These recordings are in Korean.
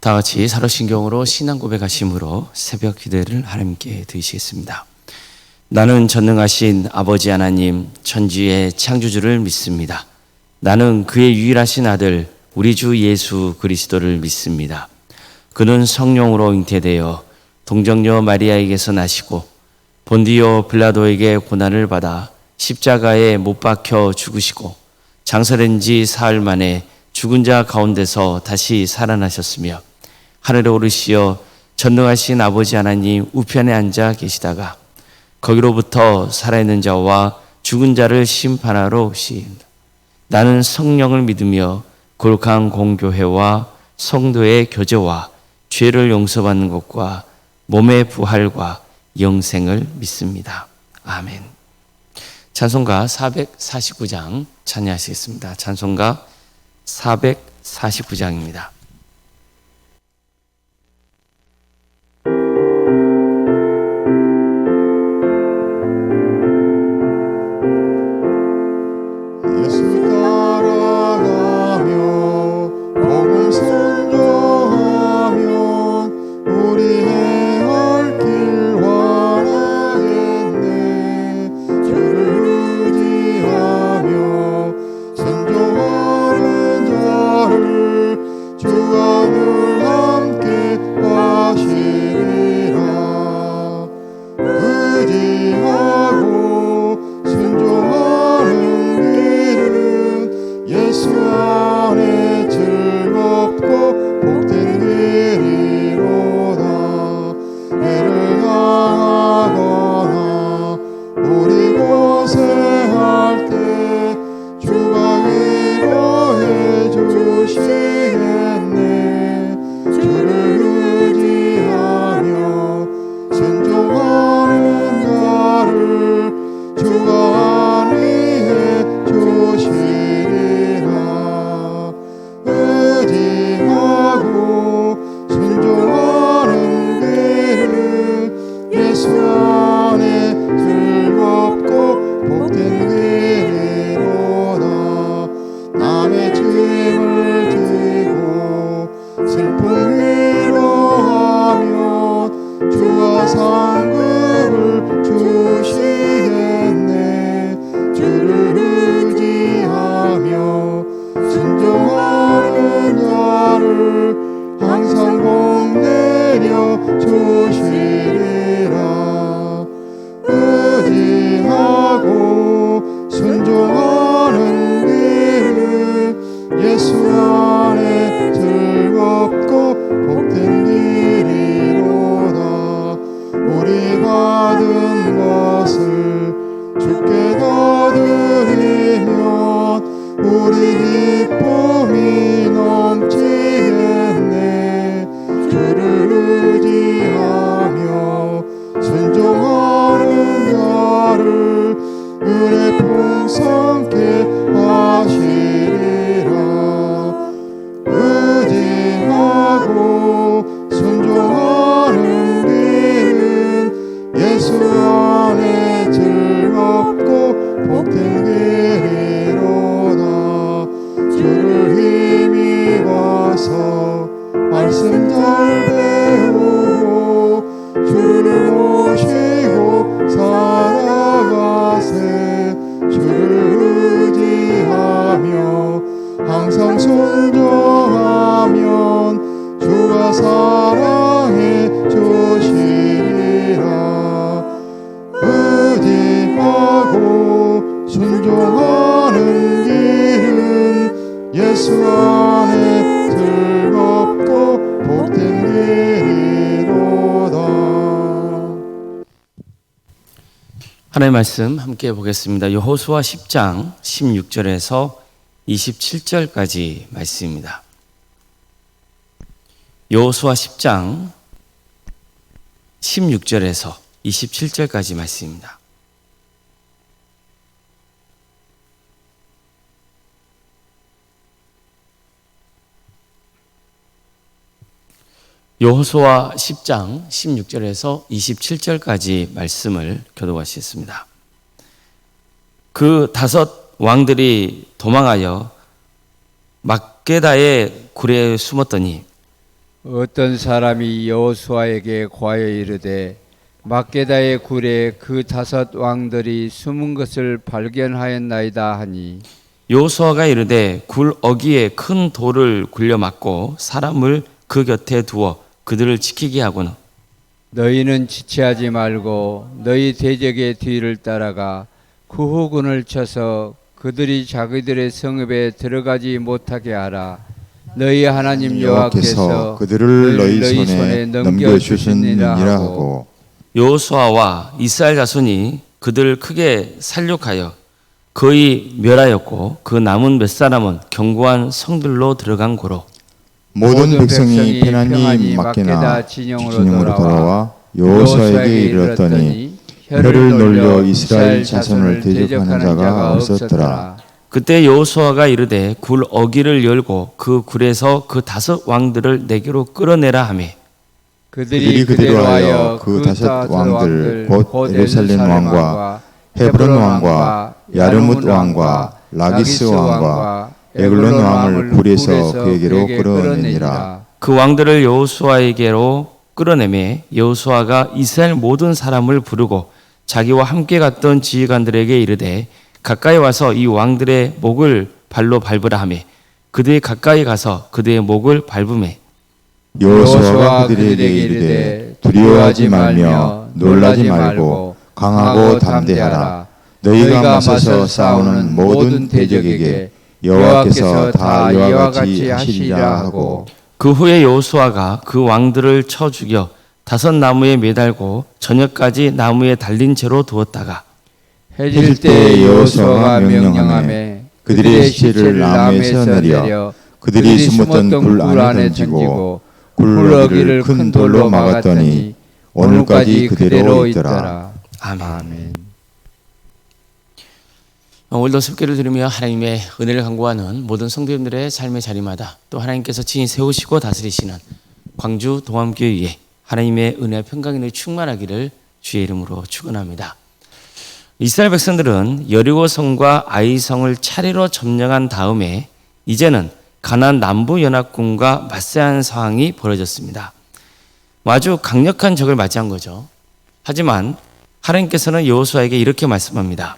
다 같이 사도신경으로 신앙 고백하심으로 새벽 기도를 하나님께 드리시겠습니다. 나는 전능하신 아버지 하나님 천지의 창조주를 믿습니다. 나는 그의 유일하신 아들 우리 주 예수 그리스도를 믿습니다. 그는 성령으로 잉태되어 동정녀 마리아에게서 나시고 본디오 빌라도에게 고난을 받아 십자가에 못 박혀 죽으시고 장사된 지 사흘 만에 죽은 자 가운데서 다시 살아나셨으며 하늘에 오르시어 전능하신 아버지 하나님 우편에 앉아 계시다가 거기로부터 살아있는 자와 죽은 자를 심판하러 오신다. 나는 성령을 믿으며 거룩한 공교회와 성도의 교제와 죄를 용서받는 것과 몸의 부활과 영생을 믿습니다. 아멘. 찬송가 449장 찬양하시겠습니다. 찬송가 449장입니다. 하나님의 말씀 함께 보겠습니다. 여호수아 10장 16절에서 27절까지 말씀입니다. 여호수아 10장 16절에서 27절까지 말씀입니다. 여호수아 10장 16절에서 27절까지 말씀을 교독하시겠습니다. 그 5 왕들이 도망하여 막게다의 굴에 숨었더니 어떤 사람이 여호수아에게 과여 이르되 막게다의 굴에 그 5 왕들이 숨은 것을 발견하였나이다 하니 여호수아가 이르되 굴 어귀에 큰 돌을 굴려 막고 사람을 그 곁에 두어 그들을 지키게 하고는 너희는 지체하지 말고 너희 대적의 뒤를 따라가 그 후군을 쳐서 그들이 자기들의 성읍에 들어가지 못하게 하라. 너희 하나님 여호와께서 그들을 너희 손에 넘겨주시니라 하고 여호수아와 이스라엘 자손이 그들을 크게 살육하여 거의 멸하였고 그 남은 몇 사람은 견고한 성들로 들어간 고로 모든 백성이 편안히 막게나 진영으로 돌아와 여호수아에게 이르렀더니 혀를 놀려 이스라엘 자손을 대적하는 자가 없었더라. 그때 여호수아가 이르되 굴 어귀를 열고 그 굴에서 그 5 왕들을 내게로 끌어내라 하며 그들이 그대로 하여 그 5 왕들 곧 예루살렘 왕과 헤브론 왕과 야르뭇 왕과 라기스 왕과 에글론 왕을 굴에서 그에게로 끌어내니라. 그 왕들을 여호수아에게로 끌어내매 여호수아가 이스라엘 모든 사람을 부르고 자기와 함께 갔던 지휘관들에게 이르되 가까이 와서 이 왕들의 목을 발로 밟으라 하며 그들이 가까이 가서 그들의 목을 밟으매 여호수아가 그들에게 이르되 두려워하지 말며 놀라지 말고 강하고 담대하라. 너희가 맞서서 싸우는 모든 대적에게 여호와께서 다 이와 같이 하시리라 하고 그 후에 여호수아가 그 왕들을 쳐 죽여 5 나무에 매달고 저녁까지 나무에 달린 채로 두었다가 해질 때 여호수아가 명령하며 그들의 시체를 남에서 내려 그들이 숨었던 굴 안에 던지고 굴 어귀를 큰 돌로 막았더니 오늘까지 그대로 있더라. 아멘. 오늘도 습기를 들으며 하나님의 은혜를 간구하는 모든 성도님들의 삶의 자리마다 또 하나님께서 친히 세우시고 다스리시는 광주 동암교회에 하나님의 은혜와 평강이 충만하기를 주의 이름으로 축원합니다. 이스라엘 백성들은 여리고성과 아이성을 차례로 점령한 다음에 이제는 가나안 남부 연합군과 맞서야 하는 상황이 벌어졌습니다. 아주 강력한 적을 맞이한 거죠. 하지만 하나님께서는 여호수아에게 이렇게 말씀합니다.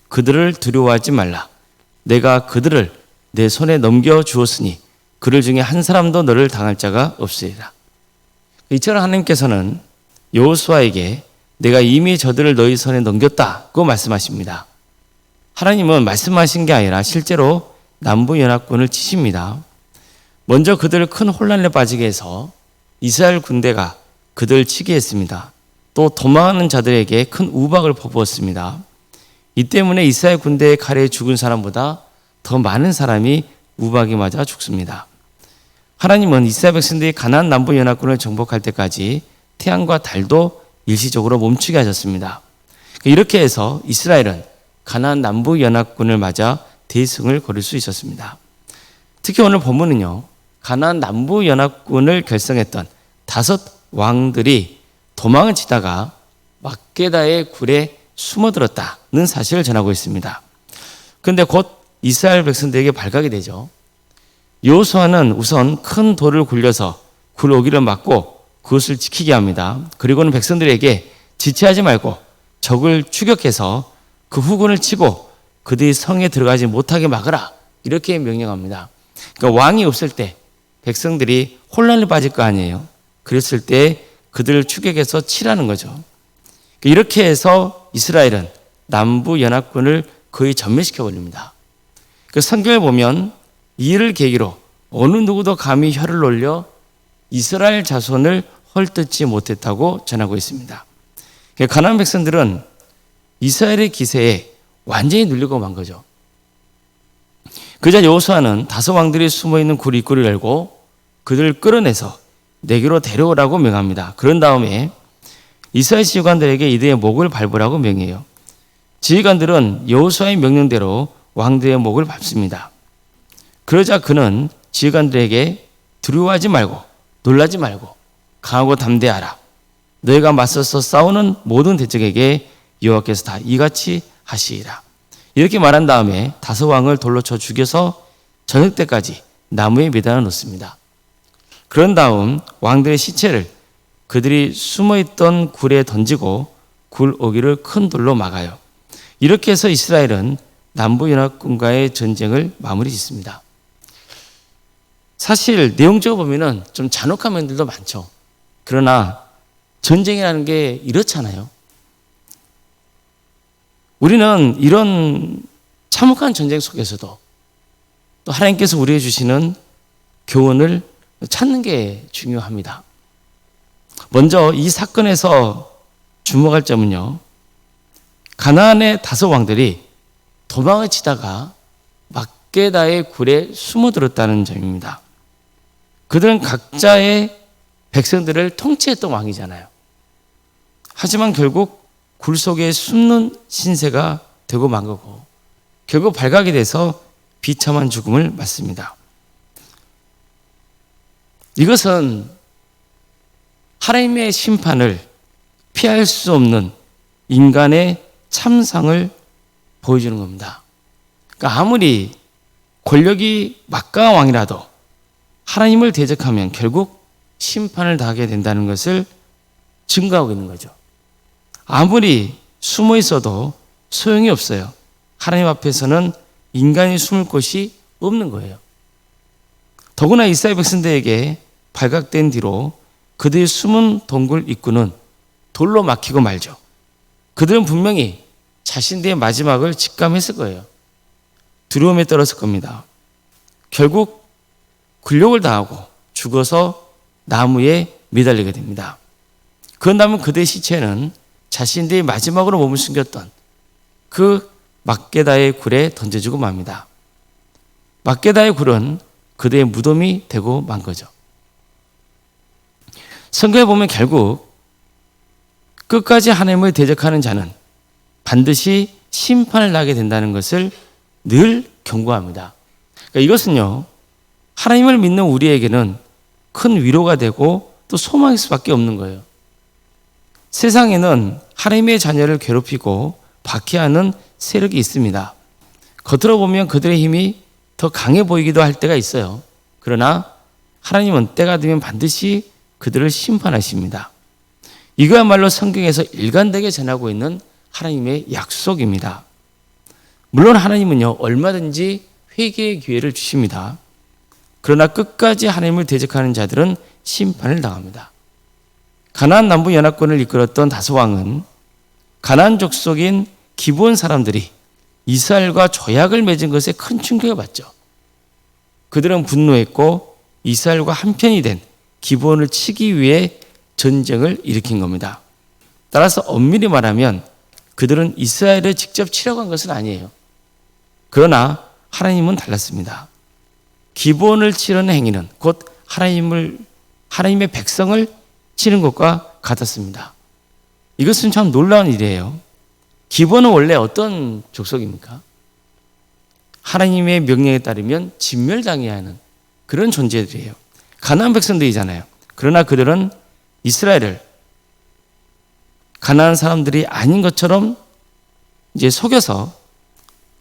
그들을 두려워하지 말라. 내가 그들을 내 손에 넘겨주었으니 그들 중에 한 사람도 너를 당할 자가 없으리라. 이처럼 하나님께서는 여호수아에게 내가 이미 저들을 너희 손에 넘겼다고 말씀하십니다. 하나님은 말씀하신 게 아니라 실제로 남부연합군을 치십니다. 먼저 그들을 큰 혼란에 빠지게 해서 이스라엘 군대가 그들을 치게 했습니다. 또 도망하는 자들에게 큰 우박을 퍼부었습니다. 이 때문에 이스라엘 군대의 칼에 죽은 사람보다 더 많은 사람이 우박이 맞아 죽습니다. 하나님은 이스라엘 백성들이 가나안 남부 연합군을 정복할 때까지 태양과 달도 일시적으로 멈추게 하셨습니다. 이렇게 해서 이스라엘은 가나안 남부 연합군을 맞아 대승을 거둘 수 있었습니다. 특히 오늘 본문은요, 가나안 남부 연합군을 결성했던 5 왕들이 도망을 치다가 막게다의 굴에 숨어들었다는 사실을 전하고 있습니다. 그런데 곧 이스라엘 백성들에게 발각이 되죠. 여호수아는 우선 큰 돌을 굴려서 굴 오기를 막고 그것을 지키게 합니다. 그리고는 백성들에게 지체하지 말고 적을 추격해서 그 후군을 치고 그들이 성에 들어가지 못하게 막으라, 이렇게 명령합니다. 그러니까 왕이 없을 때 백성들이 혼란에 빠질 거 아니에요. 그랬을 때 그들을 추격해서 치라는 거죠. 이렇게 해서 이스라엘은 남부 연합군을 거의 전멸시켜 버립니다. 그 성경을 보면 이 일을 계기로 어느 누구도 감히 혀를 놀려 이스라엘 자손을 헐뜯지 못했다고 전하고 있습니다. 가나안 백성들은 이스라엘의 기세에 완전히 눌리고 만 거죠. 그자 여호수아는 5 왕들이 숨어있는 굴 입구를 열고 그들을 끌어내서 내게로 데려오라고 명합니다. 그런 다음에 이스라엘 지휘관들에게 이들의 목을 밟으라고 명해요. 지휘관들은 여호수아의 명령대로 왕들의 목을 밟습니다. 그러자 그는 지휘관들에게 두려워하지 말고 놀라지 말고 강하고 담대하라. 너희가 맞서서 싸우는 모든 대적에게 여호와께서 다 이같이 하시리라. 이렇게 말한 다음에 5 왕을 돌로 쳐 죽여서 저녁 때까지 나무에 매달아 놓습니다. 그런 다음 왕들의 시체를 그들이 숨어있던 굴에 던지고 굴 오기를 큰 돌로 막아요. 이렇게 해서 이스라엘은 남부연합군과의 전쟁을 마무리 짓습니다. 사실 내용적으로 보면은 좀 잔혹한 면들도 많죠. 그러나 전쟁이라는 게 이렇잖아요. 우리는 이런 참혹한 전쟁 속에서도 또 하나님께서 우리에게 주시는 교훈을 찾는 게 중요합니다. 먼저 이 사건에서 주목할 점은요, 가나안의 5왕들이 도망을 치다가 막게다의 굴에 숨어들었다는 점입니다. 그들은 각자의 백성들을 통치했던 왕이잖아요. 하지만 결국 굴 속에 숨는 신세가 되고 만 거고, 결국 발각이 돼서 비참한 죽음을 맞습니다. 이것은 하나님의 심판을 피할 수 없는 인간의 참상을 보여주는 겁니다. 그러니까 아무리 권력이 막강한 왕이라도 하나님을 대적하면 결국 심판을 당하게 된다는 것을 증거하고 있는 거죠. 아무리 숨어 있어도 소용이 없어요. 하나님 앞에서는 인간이 숨을 곳이 없는 거예요. 더구나 이스라엘 백성들에게 발각된 뒤로 그들의 숨은 동굴 입구는 돌로 막히고 말죠. 그들은 분명히 자신들의 마지막을 직감했을 거예요. 두려움에 떨었을 겁니다. 결국 굴욕을 당하고 죽어서 나무에 매달리게 됩니다. 그런 다음에 그들의 시체는 자신들이 마지막으로 몸을 숨겼던 그 막게다의 굴에 던져주고 맙니다. 막게다의 굴은 그들의 무덤이 되고 만 거죠. 성경에 보면 결국 끝까지 하나님을 대적하는 자는 반드시 심판을 나게 된다는 것을 늘 경고합니다. 그러니까 이것은요, 하나님을 믿는 우리에게는 큰 위로가 되고 또 소망일 수밖에 없는 거예요. 세상에는 하나님의 자녀를 괴롭히고 박해하는 세력이 있습니다. 겉으로 보면 그들의 힘이 더 강해 보이기도 할 때가 있어요. 그러나 하나님은 때가 되면 반드시 그들을 심판하십니다. 이거야말로 성경에서 일관되게 전하고 있는 하나님의 약속입니다. 물론 하나님은요, 얼마든지 회개의 기회를 주십니다. 그러나 끝까지 하나님을 대적하는 자들은 심판을 당합니다. 가나안 남부 연합군을 이끌었던 5왕은 가나안 족속인 기브온 사람들이 이스라엘과 조약을 맺은 것에 큰 충격을 받죠. 그들은 분노했고 이스라엘과 한편이 된 기브온을 치기 위해 전쟁을 일으킨 겁니다. 따라서 엄밀히 말하면 그들은 이스라엘을 직접 치려고 한 것은 아니에요. 그러나 하나님은 달랐습니다. 기브온을 치려는 행위는 곧 하나님의 백성을 치는 것과 같았습니다. 이것은 참 놀라운 일이에요. 기브온은 원래 어떤 족속입니까? 하나님의 명령에 따르면 진멸당해야 하는 그런 존재들이에요. 가나안 백성들이잖아요. 그러나 그들은 이스라엘을 가나안 사람들이 아닌 것처럼 이제 속여서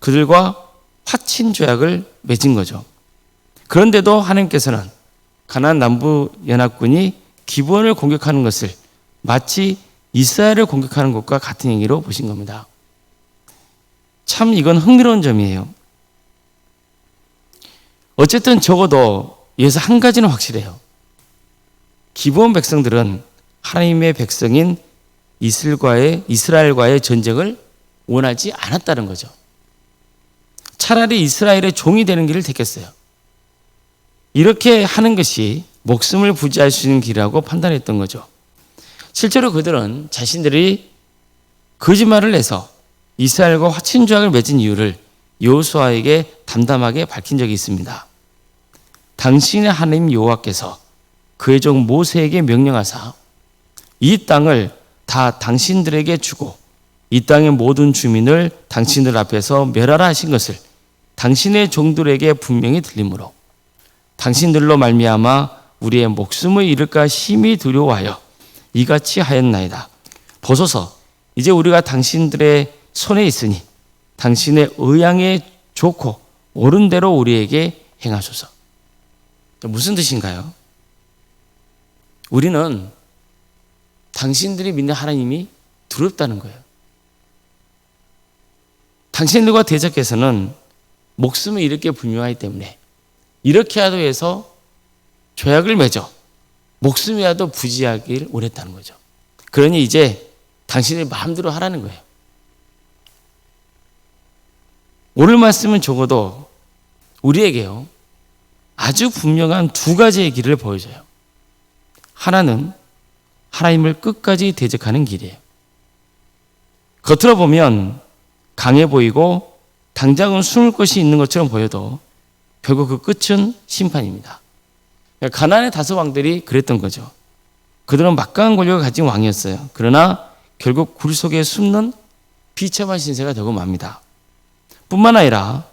그들과 화친 조약을 맺은 거죠. 그런데도 하나님께서는 가나안 남부 연합군이 기브온을 공격하는 것을 마치 이스라엘을 공격하는 것과 같은 행위로 보신 겁니다. 참 이건 흥미로운 점이에요. 어쨌든 적어도 여기서 한 가지는 확실해요. 기브온 백성들은 하나님의 백성인 이스라엘과의 전쟁을 원하지 않았다는 거죠. 차라리 이스라엘의 종이 되는 길을 택했어요. 이렇게 하는 것이 목숨을 부지할 수 있는 길이라고 판단했던 거죠. 실제로 그들은 자신들이 거짓말을 해서 이스라엘과 화친 조약을 맺은 이유를 여호수아에게 담담하게 밝힌 적이 있습니다. 당신의 하나님 여호와께서 그의 종 모세에게 명령하사 이 땅을 다 당신들에게 주고 이 땅의 모든 주민을 당신들 앞에서 멸하라 하신 것을 당신의 종들에게 분명히 들리므로 당신들로 말미암아 우리의 목숨을 잃을까 심히 두려워하여 이같이 하였나이다. 보소서, 이제 우리가 당신들의 손에 있으니 당신의 의향에 좋고 옳은 대로 우리에게 행하소서. 무슨 뜻인가요? 우리는 당신들이 믿는 하나님이 두렵다는 거예요. 당신들과 대적해서는 목숨을 잃을 게 분명하기 때문에 이렇게라도 해서 조약을 맺어 목숨이라도 부지하길 원했다는 거죠. 그러니 이제 당신의 마음대로 하라는 거예요. 오늘 말씀은 적어도 우리에게요, 아주 분명한 두 가지의 길을 보여줘요. 하나는 하나님을 끝까지 대적하는 길이에요. 겉으로 보면 강해 보이고 당장은 숨을 곳이 있는 것처럼 보여도 결국 그 끝은 심판입니다. 가나안의 다섯 왕들이 그랬던 거죠. 그들은 막강한 권력을 가진 왕이었어요. 그러나 결국 굴 속에 숨는 비참한 신세가 되고 맙니다. 뿐만 아니라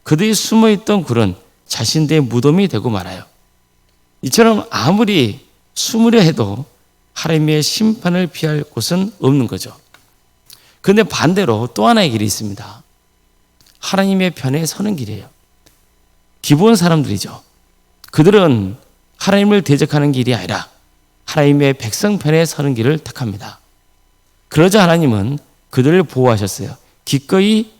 그들이 숨어있던 굴은 자신들의 무덤이 되고 말아요. 이처럼 아무리 숨으려 해도 하나님의 심판을 피할 곳은 없는 거죠. 그런데 반대로 또 하나의 길이 있습니다. 하나님의 편에 서는 길이에요. 기본 사람들이죠. 그들은 하나님을 대적하는 길이 아니라 하나님의 백성 편에 서는 길을 택합니다. 그러자 하나님은 그들을 보호하셨어요. 기꺼이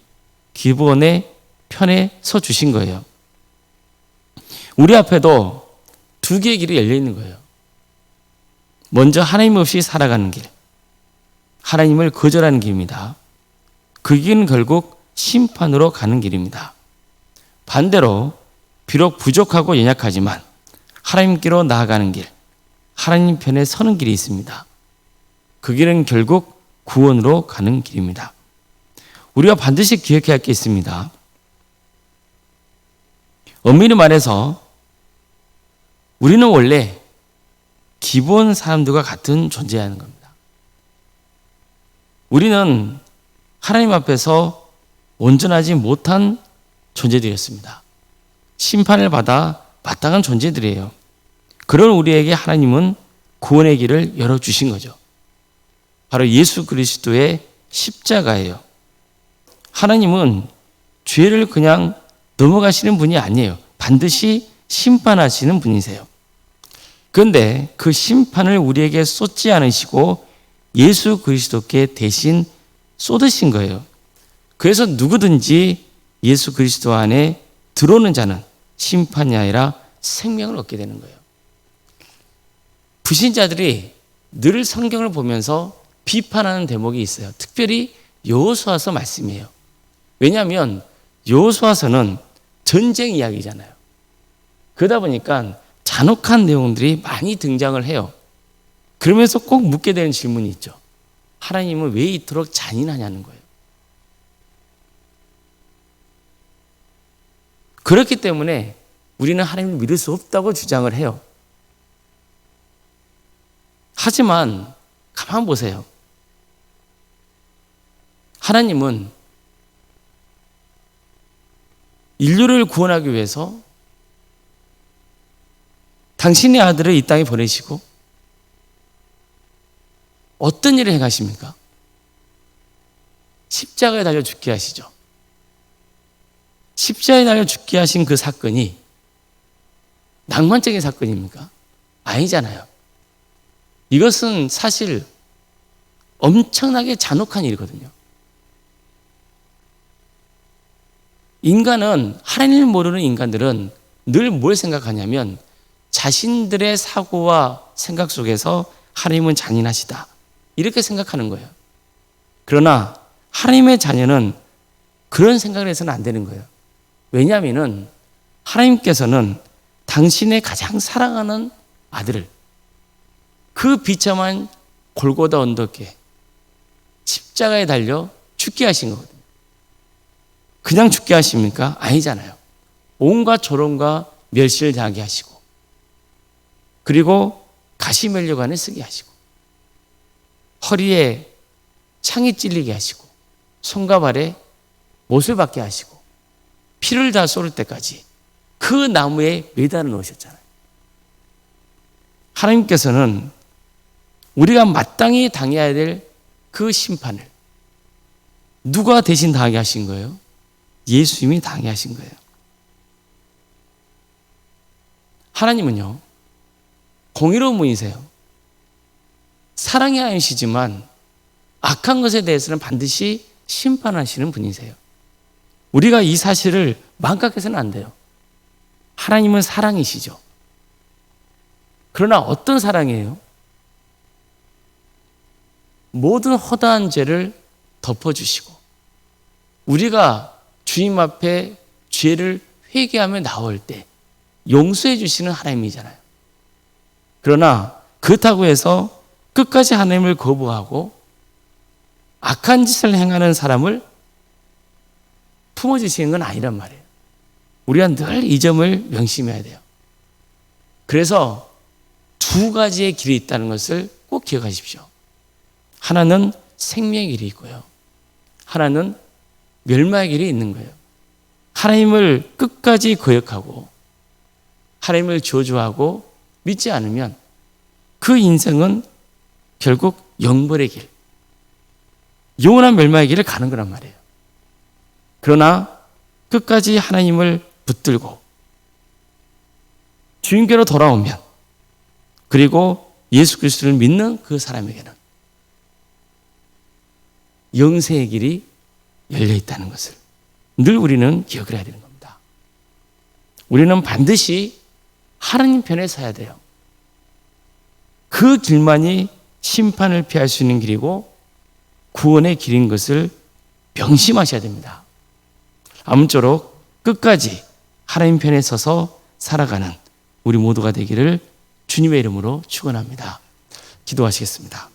기본의 편에 서 주신 거예요. 우리 앞에도 두 개의 길이 열려 있는 거예요. 먼저 하나님 없이 살아가는 길, 하나님을 거절하는 길입니다. 그 길은 결국 심판으로 가는 길입니다. 반대로 비록 부족하고 연약하지만 하나님께로 나아가는 길, 하나님 편에 서는 길이 있습니다. 그 길은 결국 구원으로 가는 길입니다. 우리가 반드시 기억해야 할 게 있습니다. 엄밀히 말해서 우리는 원래 기본 사람들과 같은 존재하는 겁니다. 우리는 하나님 앞에서 온전하지 못한 존재들이었습니다. 심판을 받아 마땅한 존재들이에요. 그런 우리에게 하나님은 구원의 길을 열어주신 거죠. 바로 예수 그리스도의 십자가예요. 하나님은 죄를 그냥 넘어가시는 분이 아니에요. 반드시 심판하시는 분이세요. 그런데 그 심판을 우리에게 쏟지 않으시고 예수 그리스도께 대신 쏟으신 거예요. 그래서 누구든지 예수 그리스도 안에 들어오는 자는 심판이 아니라 생명을 얻게 되는 거예요. 불신자들이 늘 성경을 보면서 비판하는 대목이 있어요. 특별히 여호수아서 말씀이에요. 왜냐하면 여호수아서는 전쟁 이야기잖아요. 그러다 보니까 잔혹한 내용들이 많이 등장을 해요. 그러면서 꼭 묻게 되는 질문이 있죠. 하나님은 왜 이토록 잔인하냐는 거예요. 그렇기 때문에 우리는 하나님을 믿을 수 없다고 주장을 해요. 하지만 가만 보세요. 하나님은 인류를 구원하기 위해서 당신의 아들을 이 땅에 보내시고 어떤 일을 행하십니까? 십자가에 달려 죽게 하시죠. 십자가에 달려 죽게 하신 그 사건이 낭만적인 사건입니까? 아니잖아요. 이것은 사실 엄청나게 잔혹한 일이거든요. 인간은, 하나님을 모르는 인간들은 늘 뭘 생각하냐면 자신들의 사고와 생각 속에서 하나님은 잔인하시다, 이렇게 생각하는 거예요. 그러나 하나님의 자녀는 그런 생각을 해서는 안 되는 거예요. 왜냐하면 하나님께서는 당신의 가장 사랑하는 아들을 그 비참한 골고다 언덕에 십자가에 달려 죽게 하신 거거든요. 그냥 죽게 하십니까? 아니잖아요. 온갖 조롱과 멸시를 당하게 하시고, 그리고 가시면류관을 쓰게 하시고, 허리에 창이 찔리게 하시고, 손과 발에 못을 받게 하시고, 피를 다 쏟을 때까지 그 나무에 매달아 놓으셨잖아요. 하나님께서는 우리가 마땅히 당해야 될 그 심판을 누가 대신 당하게 하신 거예요? 예수님이 당하게 하신 거예요. 하나님은요, 공의로운 분이세요. 사랑의 하나님이시지만 악한 것에 대해서는 반드시 심판하시는 분이세요. 우리가 이 사실을 망각해서는 안 돼요. 하나님은 사랑이시죠. 그러나 어떤 사랑이에요? 모든 허다한 죄를 덮어주시고 우리가 주님 앞에 죄를 회개하며 나올 때 용서해 주시는 하나님이잖아요. 그러나 그렇다고 해서 끝까지 하나님을 거부하고 악한 짓을 행하는 사람을 품어주시는 건 아니란 말이에요. 우리가 늘 이 점을 명심해야 돼요. 그래서 두 가지의 길이 있다는 것을 꼭 기억하십시오. 하나는 생명의 길이 있고요. 하나는 멸망의 길이 있는 거예요. 하나님을 끝까지 거역하고 하나님을 저주하고 믿지 않으면 그 인생은 결국 영벌의 길, 영원한 멸망의 길을 가는 거란 말이에요. 그러나 끝까지 하나님을 붙들고 주님께로 돌아오면, 그리고 예수 그리스도를 믿는 그 사람에게는 영생의 길이 열려 있다는 것을 늘 우리는 기억을 해야 되는 겁니다. 우리는 반드시 하나님 편에 서야 돼요. 그 길만이 심판을 피할 수 있는 길이고 구원의 길인 것을 명심하셔야 됩니다. 아무쪼록 끝까지 하나님 편에 서서 살아가는 우리 모두가 되기를 주님의 이름으로 축원합니다. 기도하시겠습니다.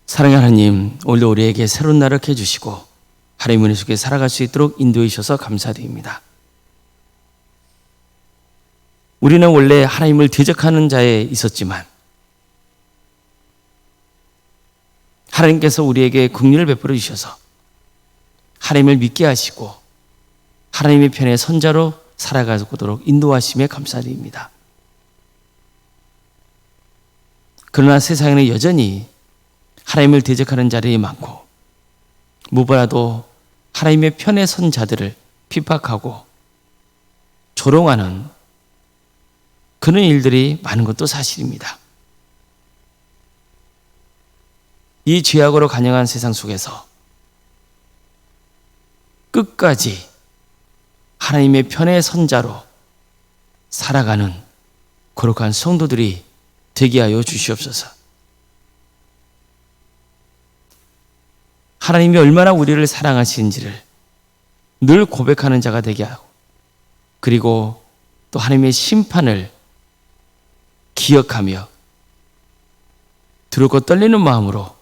사랑의 하나님, 오늘도 우리에게 새로운 날을 해주시고 하나님의 은혜 속에 살아갈 수 있도록 인도해 주셔서 감사드립니다. 우리는 원래 하나님을 대적하는 자에 있었지만 하나님께서 우리에게 긍휼을 베풀어 주셔서 하나님을 믿게 하시고 하나님의 편에 선자로 살아가도록 인도하심에 감사드립니다. 그러나 세상에는 여전히 하나님을 대적하는 자들이 많고 무엇보다도 하나님의 편에 선 자들을 핍박하고 조롱하는 그런 일들이 많은 것도 사실입니다. 이 죄악으로 간영한 세상 속에서 끝까지 하나님의 편에 선 자로 살아가는 거룩한 성도들이 되게 하여 주시옵소서. 하나님이 얼마나 우리를 사랑하시는지를 늘 고백하는 자가 되게 하고, 그리고 또 하나님의 심판을 기억하며 두렵고 떨리는 마음으로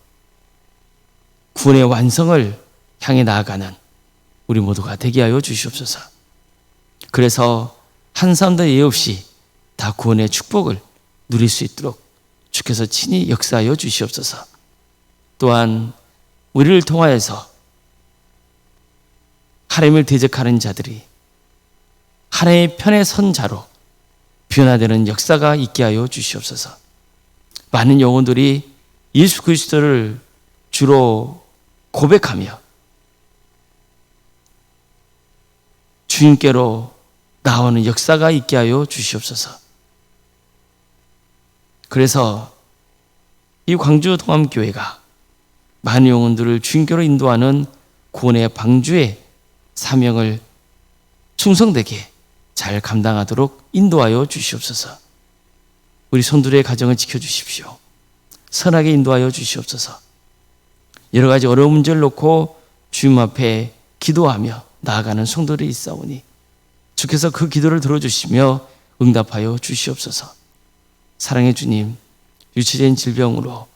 구원의 완성을 향해 나아가는 우리 모두가 되게 하여 주시옵소서. 그래서 한 사람도 예외 없이 다 구원의 축복을 누릴 수 있도록 주께서 친히 역사하여 주시옵소서. 또한 우리를 통하여서 하나님을 대적하는 자들이 하나님의 편에 선 자로 변화되는 역사가 있게 하여 주시옵소서. 많은 영혼들이 예수 그리스도를 주로 고백하며 주님께로 나오는 역사가 있게 하여 주시옵소서. 그래서 이 광주 동암교회가 많은 영혼들을 주님께로 인도하는 구원의 방주의 사명을 충성되게 잘 감당하도록 인도하여 주시옵소서. 우리 성도들의 가정을 지켜주십시오. 선하게 인도하여 주시옵소서. 여러 가지 어려운 문제를 놓고 주님 앞에 기도하며 나아가는 성도들이 있사오니 주께서 그 기도를 들어주시며 응답하여 주시옵소서. 사랑의 주님, 유치된 질병으로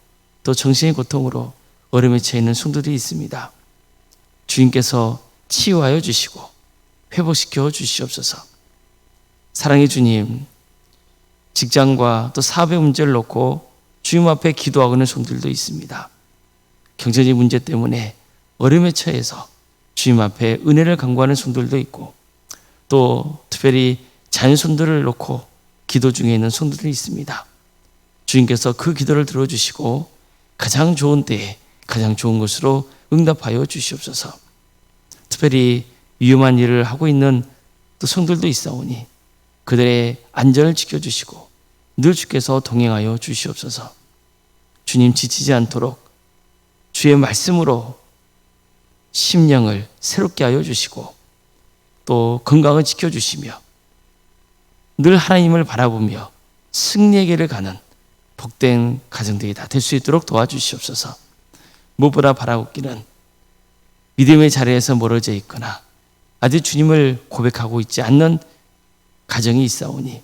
또 정신의 고통으로 어려움에 처해 있는 성도들이 있습니다. 주님께서 치유하여 주시고 회복시켜 주시옵소서. 사랑의 주님, 직장과 또 사업의 문제를 놓고 주님 앞에 기도하고 있는 성도들도 있습니다. 경제적인 문제 때문에 어려움에 처해서 주님 앞에 은혜를 간구하는 성도들도 있고, 또 특별히 자녀손들을 놓고 기도 중에 있는 성도들이 있습니다. 주님께서 그 기도를 들어주시고 가장 좋은 때에 가장 좋은 것으로 응답하여 주시옵소서. 특별히 위험한 일을 하고 있는 또 성들도 있사오니 그들의 안전을 지켜주시고 늘 주께서 동행하여 주시옵소서. 주님, 지치지 않도록 주의 말씀으로 심령을 새롭게 하여 주시고 또 건강을 지켜주시며 늘 하나님을 바라보며 승리의 길을 가는 복된 가정들이 다 될 수 있도록 도와주시옵소서. 무엇보다 바라옵기는 믿음의 자리에서 멀어져 있거나 아직 주님을 고백하고 있지 않는 가정이 있사오니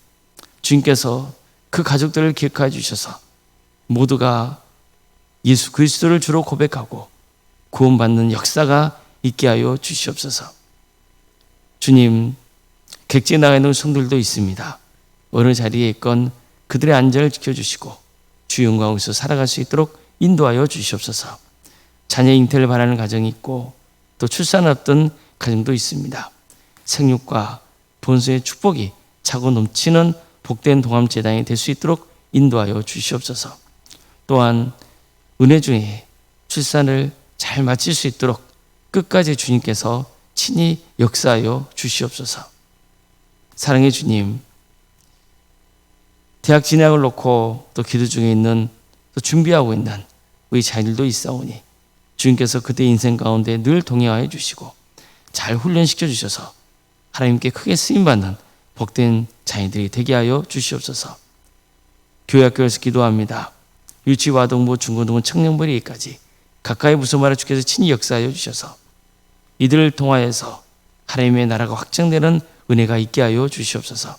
주님께서 그 가족들을 기억하여 주셔서 모두가 예수 그리스도를 주로 고백하고 구원받는 역사가 있게 하여 주시옵소서. 주님, 객지에 나가 있는 성들도 있습니다. 어느 자리에 있건 그들의 안전을 지켜주시고 주의 영광에서 살아갈 수 있도록 인도하여 주시옵소서. 자녀 잉태를 바라는 가정이 있고 또 출산 앞둔 가정도 있습니다. 생육과 본성의 축복이 차고 넘치는 복된 동암제단이 될 수 있도록 인도하여 주시옵소서. 또한 은혜 중에 출산을 잘 마칠 수 있도록 끝까지 주님께서 친히 역사하여 주시옵소서. 사랑의 주님, 대학 진학을 놓고 또 기도 중에 있는 또 준비하고 있는 우리 자녀들도 있사오니 주님께서 그들의 인생 가운데 늘 동행하여 주시고 잘 훈련시켜 주셔서 하나님께 크게 쓰임받는 복된 자녀들이 되게 하여 주시옵소서. 교회 학교에서 기도합니다. 유치와 아동부, 중고등부, 청년부리까지 가까이 무소마라 주께서 친히 역사하여 주셔서 이들을 통하여서 하나님의 나라가 확장되는 은혜가 있게 하여 주시옵소서.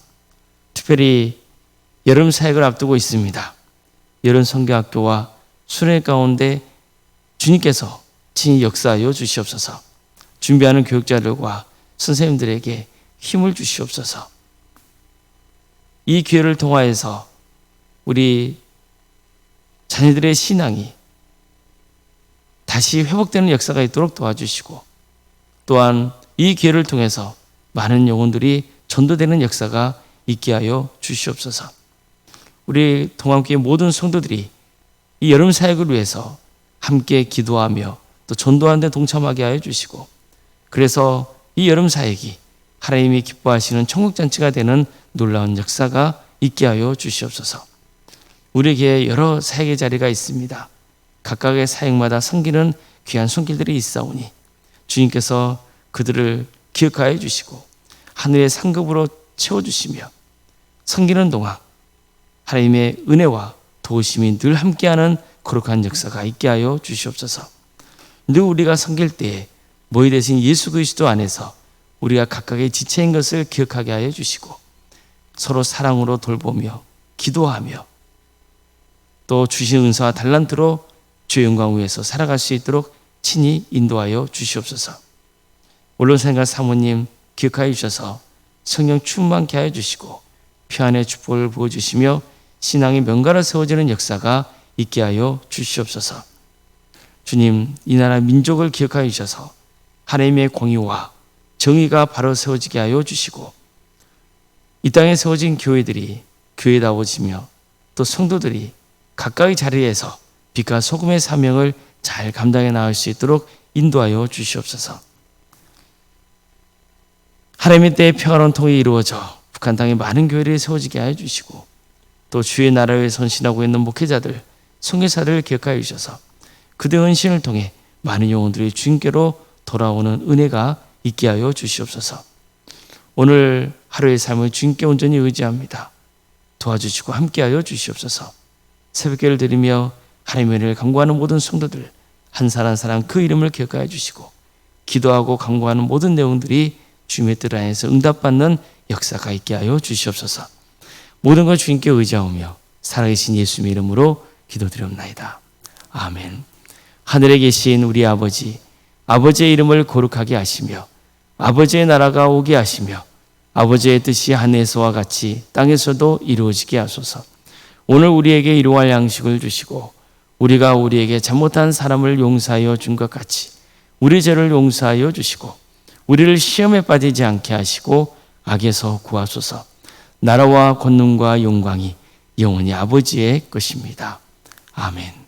특별히 여름 사역을 앞두고 있습니다. 여름 선교학교와 수련회 가운데 주님께서 친히 역사하여 주시옵소서. 준비하는 교육자들과 선생님들에게 힘을 주시옵소서. 이 기회를 통하여서 우리 자녀들의 신앙이 다시 회복되는 역사가 있도록 도와주시고 또한 이 기회를 통해서 많은 영혼들이 전도되는 역사가 있게 하여 주시옵소서. 우리 동암교회 모든 성도들이 이 여름 사역을 위해서 함께 기도하며 또 전도하는 데 동참하게 하여 주시고 그래서 이 여름 사역이 하나님이 기뻐하시는 천국잔치가 되는 놀라운 역사가 있게 하여 주시옵소서. 우리에게 여러 사역의 자리가 있습니다. 각각의 사역마다 섬기는 귀한 손길들이 있사오니 주님께서 그들을 기억하여 주시고 하늘의 상급으로 채워주시며 섬기는 동안 하나님의 은혜와 도우심이 늘 함께하는 거룩한 역사가 있게 하여 주시옵소서. 늘 우리가 섬길 때에 모이 되신 예수 그리스도 안에서 우리가 각각의 지체인 것을 기억하게 하여 주시고 서로 사랑으로 돌보며 기도하며 또 주신 은사와 달란트로 주의 영광 위에서 살아갈 수 있도록 친히 인도하여 주시옵소서. 원로사님과 사모님 기억하여 주셔서 성령 충만케 하여 주시고 평안의 축복을 부어주시며 신앙의 명가로 세워지는 역사가 있게 하여 주시옵소서. 주님, 이 나라 민족을 기억하여 주셔서 하나님의 공의와 정의가 바로 세워지게 하여 주시고 이 땅에 세워진 교회들이 교회다워지며 또 성도들이 각각의 자리에서 빛과 소금의 사명을 잘 감당해 나갈 수 있도록 인도하여 주시옵소서. 하나님의 때에 평화로운 통일이 이루어져 북한 땅에 많은 교회들이 세워지게 하여 주시고 또 주의 나라에 선신하고 있는 목회자들, 선교사들을 기억하여 주셔서 그들의 헌신을 통해 많은 영혼들이 주님께로 돌아오는 은혜가 있게 하여 주시옵소서. 오늘 하루의 삶을 주님께 온전히 의지합니다. 도와주시고 함께하여 주시옵소서. 새벽기를 드리며 하나님의 은혜를 간구하는 모든 성도들 한 사람 한 사람 그 이름을 기억하여 주시고 기도하고 간구하는 모든 내용들이 주님의 뜻 안에서 응답받는 역사가 있게 하여 주시옵소서. 모든 걸 주님께 의지하오며 살아계신 예수님의 이름으로 기도드리옵나이다. 아멘. 하늘에 계신 우리 아버지, 아버지의 이름을 거룩하게 하시며 아버지의 나라가 오게 하시며 아버지의 뜻이 하늘에서와 같이 땅에서도 이루어지게 하소서. 오늘 우리에게 일용할 양식을 주시고 우리가 우리에게 잘못한 사람을 용서하여 준 것 같이 우리 죄를 용서하여 주시고 우리를 시험에 빠지지 않게 하시고 악에서 구하소서. 나라와 권능과 영광이 영원히 아버지의 것입니다. 아멘.